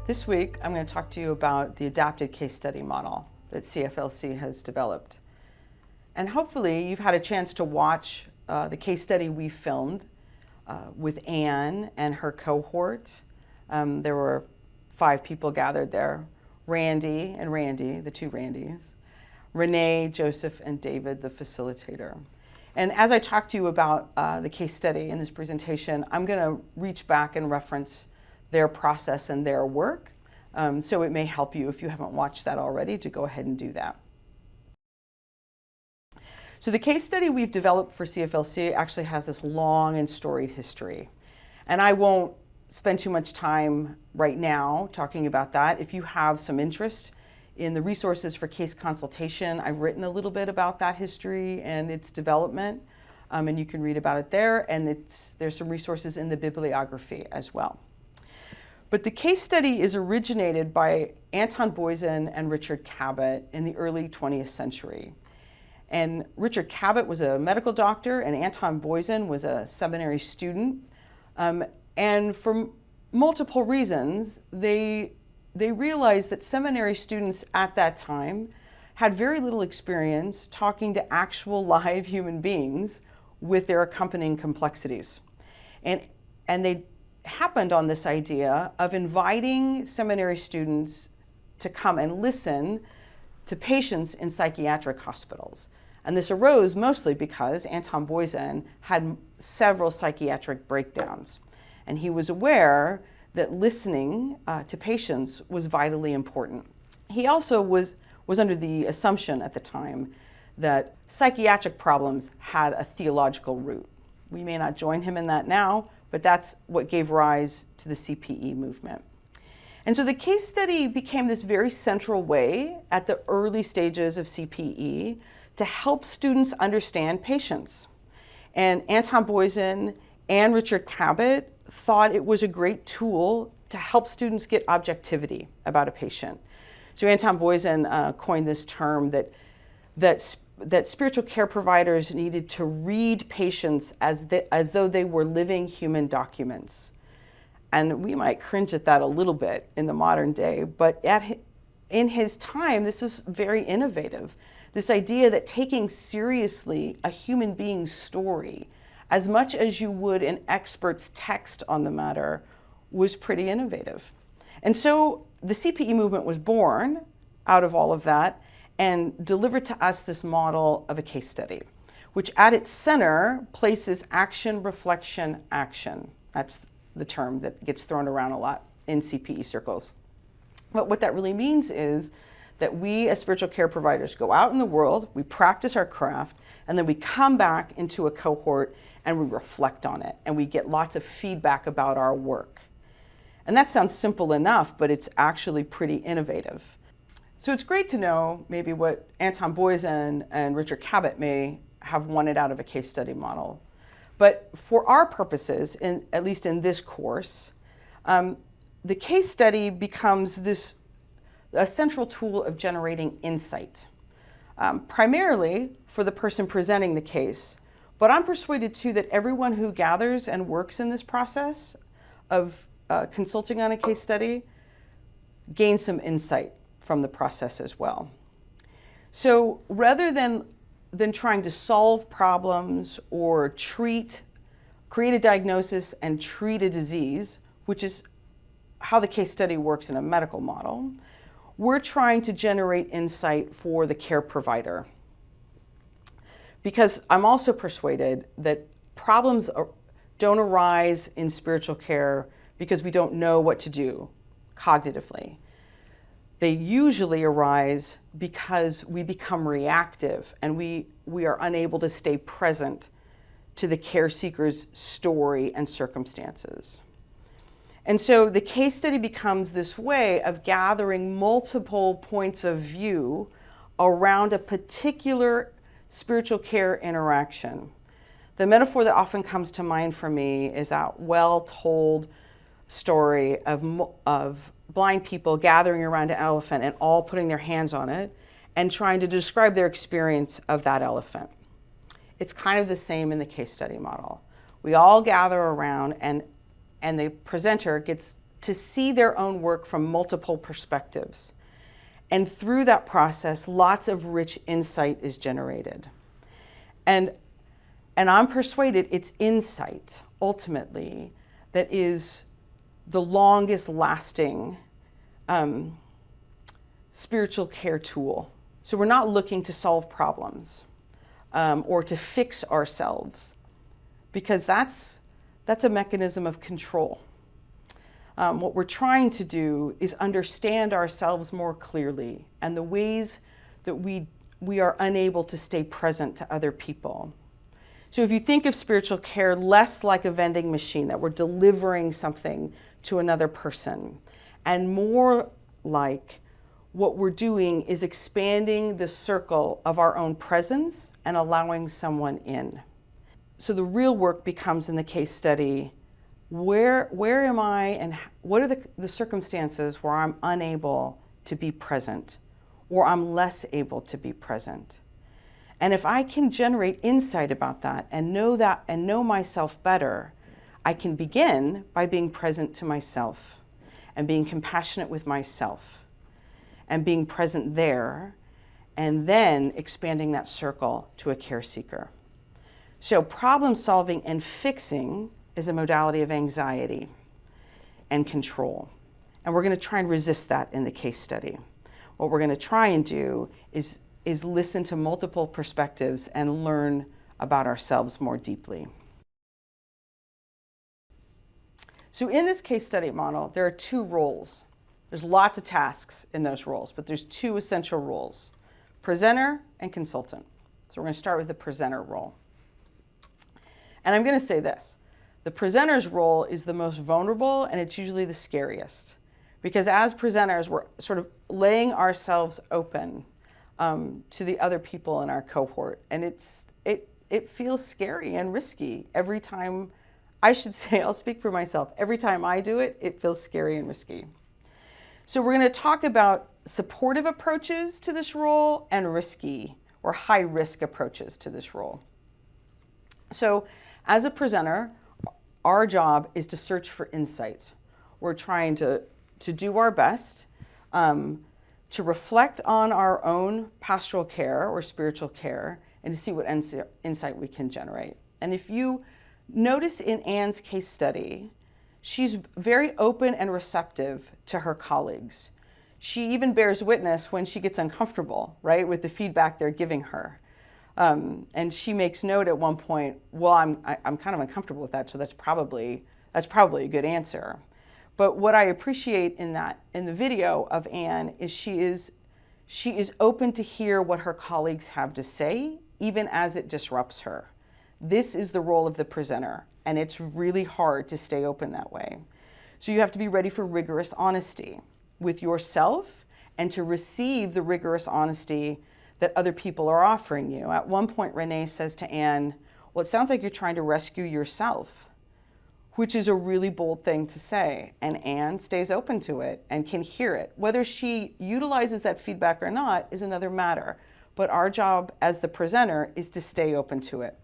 This week, I'm going to talk to you about the adapted case study model that CFLC has developed. And hopefully you've had a chance to watch the case study we filmed with Anne and her cohort. There were 5 people gathered there: Randy and Randy, the 2 Randys, Renee, Joseph, and David, the facilitator. And as I talk to you about the case study in this presentation, I'm going to reach back and reference their process and their work. So it may help you, if you haven't watched that already, to go ahead and do that. So the case study we've developed for CFLC actually has this long and storied history. And I won't spend too much time right now talking about that. If you have some interest in the resources for case consultation, I've written a little bit about that history and its development, and you can read about it there. And there's some resources in the bibliography as well. But the case study is originated by Anton Boysen and Richard Cabot in the early 20th century. And Richard Cabot was a medical doctor, and Anton Boysen was a seminary student. And for multiple reasons, they realized that seminary students at that time had very little experience talking to actual live human beings with their accompanying complexities. And they happened on this idea of inviting seminary students to come and listen to patients in psychiatric hospitals. And this arose mostly because Anton Boysen had several psychiatric breakdowns. And he was aware that listening to patients was vitally important. He also was under the assumption at the time that psychiatric problems had a theological root. We may not join him in that now, but that's what gave rise to the CPE movement. And so the case study became this very central way at the early stages of CPE to help students understand patients. And Anton Boysen and Richard Cabot thought it was a great tool to help students get objectivity about a patient. So Anton Boysen coined this term that spiritual care providers needed to read patients as though they were living human documents. And we might cringe at that a little bit in the modern day, but in his time, this was very innovative. This idea that taking seriously a human being's story as much as you would an expert's text on the matter was pretty innovative. And so the CPE movement was born out of all of that and delivered to us this model of a case study, which at its center places action, reflection, action. That's the term that gets thrown around a lot in CPE circles. But what that really means is that we as spiritual care providers go out in the world, we practice our craft, and then we come back into a cohort and we reflect on it, and we get lots of feedback about our work. And that sounds simple enough, but it's actually pretty innovative. So it's great to know maybe what Anton Boysen and Richard Cabot may have wanted out of a case study model. But for our purposes, at least in this course, the case study becomes a central tool of generating insight, primarily for the person presenting the case. But I'm persuaded too that everyone who gathers and works in this process of consulting on a case study gains some insight from the process as well. So rather than trying to solve problems or create a diagnosis and treat a disease, which is how the case study works in a medical model, we're trying to generate insight for the care provider. Because I'm also persuaded that problems don't arise in spiritual care because we don't know what to do cognitively. They usually arise because we become reactive and we are unable to stay present to the care seeker's story and circumstances. And so the case study becomes this way of gathering multiple points of view around a particular spiritual care interaction. The metaphor that often comes to mind for me is that well-told story of blind people gathering around an elephant and all putting their hands on it and trying to describe their experience of that elephant. It's kind of the same in the case study model. We all gather around and the presenter gets to see their own work from multiple perspectives. And through that process, lots of rich insight is generated. And I'm persuaded it's insight, ultimately, that is the longest lasting spiritual care tool. So we're not looking to solve problems or to fix ourselves, because that's a mechanism of control. What we're trying to do is understand ourselves more clearly and the ways that we are unable to stay present to other people. So if you think of spiritual care less like a vending machine, that we're delivering something to another person, and more like what we're doing is expanding the circle of our own presence and allowing someone in. So the real work becomes, in the case study, where am I and what are the circumstances where I'm unable to be present, or I'm less able to be present? And if I can generate insight about that and know myself better, I can begin by being present to myself and being compassionate with myself and being present there, and then expanding that circle to a care seeker. So problem solving and fixing is a modality of anxiety and control. And we're going to try and resist that in the case study. What we're going to try and do is listen to multiple perspectives and learn about ourselves more deeply. So in this case study model, there are two roles. There's lots of tasks in those roles, but there's two essential roles: presenter and consultant. So we're going to start with the presenter role. And I'm going to say this: the presenter's role is the most vulnerable, and it's usually the scariest, because as presenters, we're sort of laying ourselves open to the other people in our cohort, and it feels scary and risky every time. I should say, I'll speak for myself. Every time I do it, it feels scary and risky. So we're going to talk about supportive approaches to this role and risky or high-risk approaches to this role. So as a presenter, our job is to search for insight. We're trying to do our best to reflect on our own pastoral care or spiritual care and to see what insight we can generate. And if you notice in Anne's case study, she's very open and receptive to her colleagues. She even bears witness when she gets uncomfortable, right, with the feedback they're giving her. And she makes note at one point, well, I'm kind of uncomfortable with that, so that's probably a good answer. But what I appreciate in the video of Anne is she is open to hear what her colleagues have to say, even as it disrupts her. This is the role of the presenter, and it's really hard to stay open that way. So you have to be ready for rigorous honesty with yourself and to receive the rigorous honesty that other people are offering you. At one point, Renee says to Anne, well, it sounds like you're trying to rescue yourself, which is a really bold thing to say. And Anne stays open to it and can hear it. Whether she utilizes that feedback or not is another matter. But our job as the presenter is to stay open to it.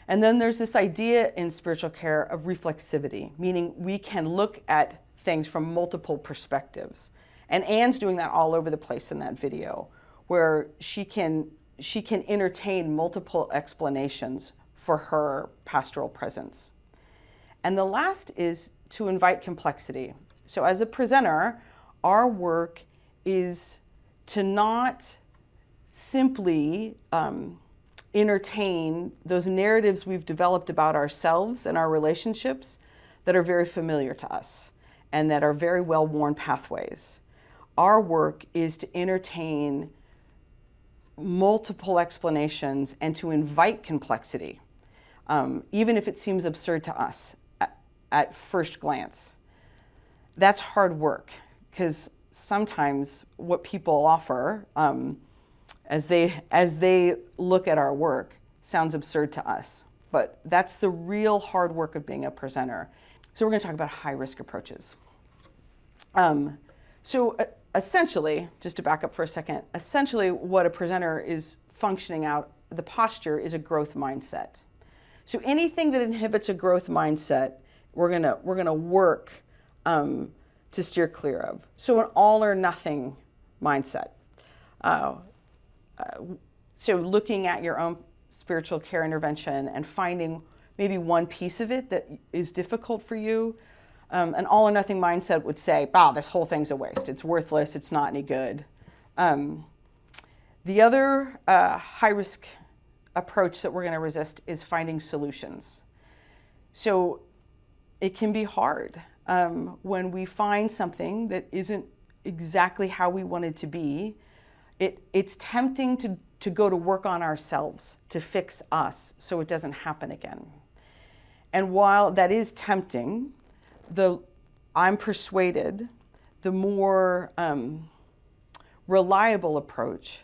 And then there's this idea in spiritual care of reflexivity, meaning we can look at things from multiple perspectives. And Anne's doing that all over the place in that video, where she can entertain multiple explanations for her pastoral presence. And the last is to invite complexity. So as a presenter, our work is to not simply entertain those narratives we've developed about ourselves and our relationships that are very familiar to us and that are very well-worn pathways. Our work is to entertain multiple explanations and to invite complexity, even if it seems absurd to us at first glance. That's hard work, because sometimes what people offer as they look at our work sounds absurd to us, but that's the real hard work of being a presenter. So we're going to talk about high-risk approaches. So essentially, just to back up for a second, essentially what a presenter is functioning out, the posture is a growth mindset. So anything that inhibits a growth mindset, we're gonna work to steer clear of. So an all or nothing mindset. So looking at your own spiritual care intervention and finding maybe one piece of it that is difficult for you. An all or nothing mindset would say, wow, this whole thing's a waste. It's worthless. It's not any good. The other high risk approach that we're going to resist is finding solutions. So it can be hard when we find something that isn't exactly how we want it to be. It's tempting to go to work on ourselves, to fix us so it doesn't happen again. And while that is tempting, I'm persuaded the more reliable approach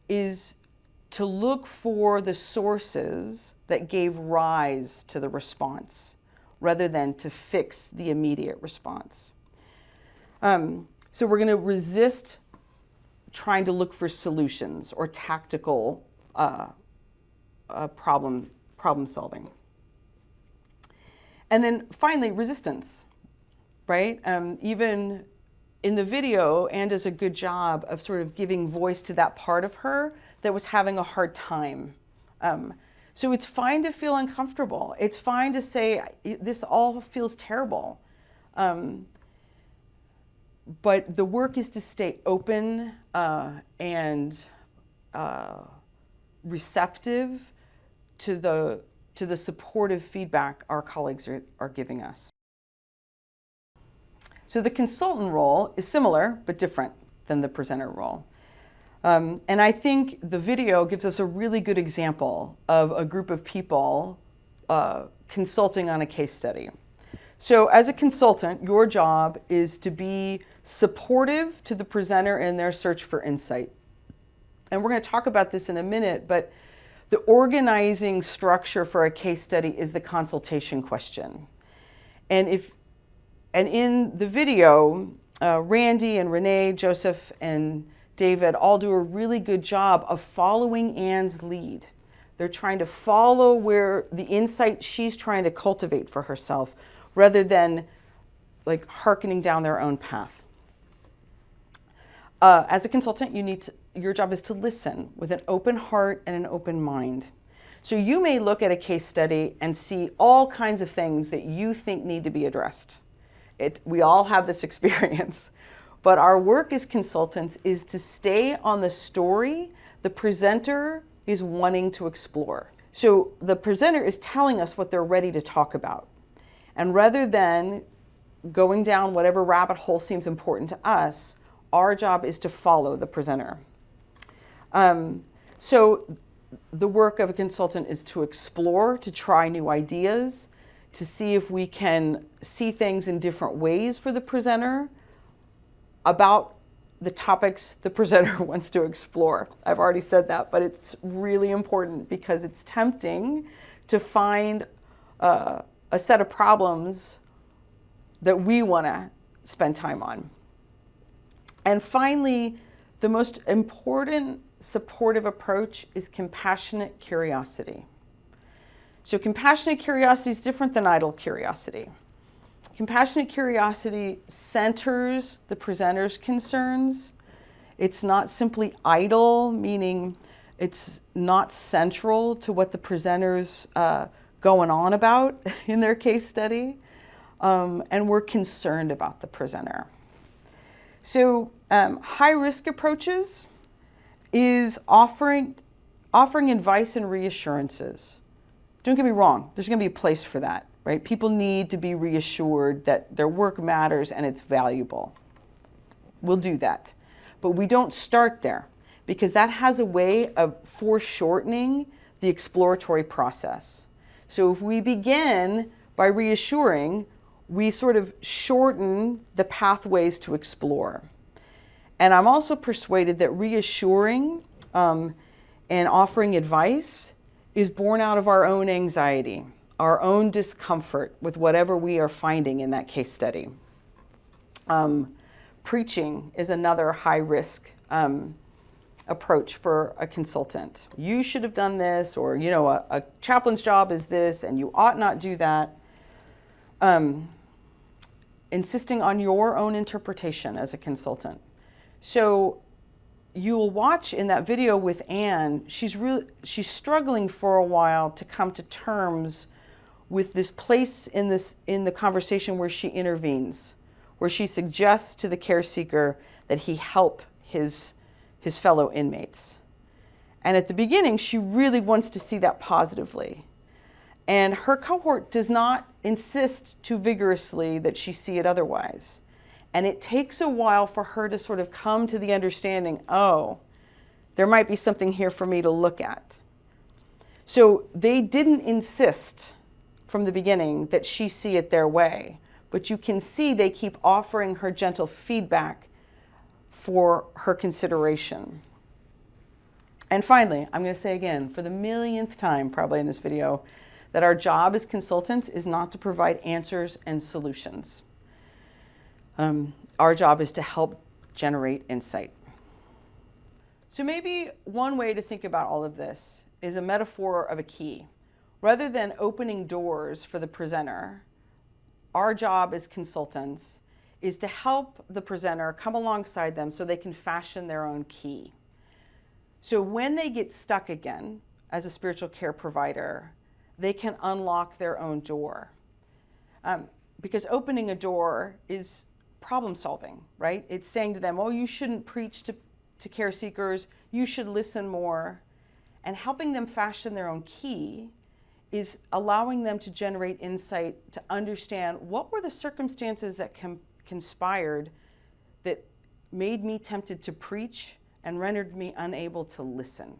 is to look for the sources that gave rise to the response rather than to fix the immediate response. So we're going to resist trying to look for solutions or tactical problem solving. And then finally, resistance, right? Even in the video, Anne does a good job of sort of giving voice to that part of her that was having a hard time. So it's fine to feel uncomfortable. It's fine to say, this all feels terrible. But the work is to stay open and receptive to the supportive feedback our colleagues are giving us. So the consultant role is similar but different than the presenter role. And I think the video gives us a really good example of a group of people consulting on a case study. So as a consultant, your job is to be supportive to the presenter in their search for insight. And we're going to talk about this in a minute, but the organizing structure for a case study is the consultation question. And in the video, Randy and Renee, Joseph and David all do a really good job of following Anne's lead. They're trying to follow where the insight she's trying to cultivate for herself rather than like hearkening down their own path. As a consultant, your job is to listen with an open heart and an open mind. So you may look at a case study and see all kinds of things that you think need to be addressed. We all have this experience. But our work as consultants is to stay on the story the presenter is wanting to explore. So the presenter is telling us what they're ready to talk about. And rather than going down whatever rabbit hole seems important to us, our job is to follow the presenter. So the work of a consultant is to explore, to try new ideas, to see if we can see things in different ways for the presenter about the topics the presenter wants to explore. I've already said that, but it's really important because it's tempting to find a set of problems that we want to spend time on. And finally, the most important supportive approach is compassionate curiosity. So compassionate curiosity is different than idle curiosity. Compassionate curiosity centers the presenter's concerns. It's not simply idle, meaning it's not central to what the presenter's going on about in their case study. And we're concerned about the presenter. So high-risk approaches is offering advice and reassurances. Don't get me wrong, there's going to be a place for that, right? People need to be reassured that their work matters and it's valuable. We'll do that. But we don't start there because that has a way of foreshortening the exploratory process. So if we begin by reassuring, we sort of shorten the pathways to explore. And I'm also persuaded that reassuring and offering advice is born out of our own anxiety, our own discomfort with whatever we are finding in that case study. Preaching is another high-risk approach for a consultant. You should have done this, or a chaplain's job is this, and you ought not do that. insisting on your own interpretation as a consultant. So you'll watch in that video with Anne, she's struggling for a while to come to terms with this place in the conversation where she intervenes, where she suggests to the care seeker that he help his fellow inmates. And at the beginning, she really wants to see that positively. And her cohort does not insist too vigorously that she see it otherwise. And it takes a while for her to sort of come to the understanding, oh, there might be something here for me to look at. So they didn't insist from the beginning that she see it their way, but you can see they keep offering her gentle feedback for her consideration. And finally, I'm going to say again, for the millionth time probably in this video, that our job as consultants is not to provide answers and solutions. Our job is to help generate insight. So maybe one way to think about all of this is a metaphor of a key. Rather than opening doors for the presenter, our job as consultants is to help the presenter come alongside them so they can fashion their own key. So when they get stuck again as a spiritual care provider, they can unlock their own door. Because opening a door is problem solving, right? It's saying to them, oh, you shouldn't preach to care seekers, you should listen more. And helping them fashion their own key is allowing them to generate insight to understand what were the circumstances that conspired that made me tempted to preach and rendered me unable to listen.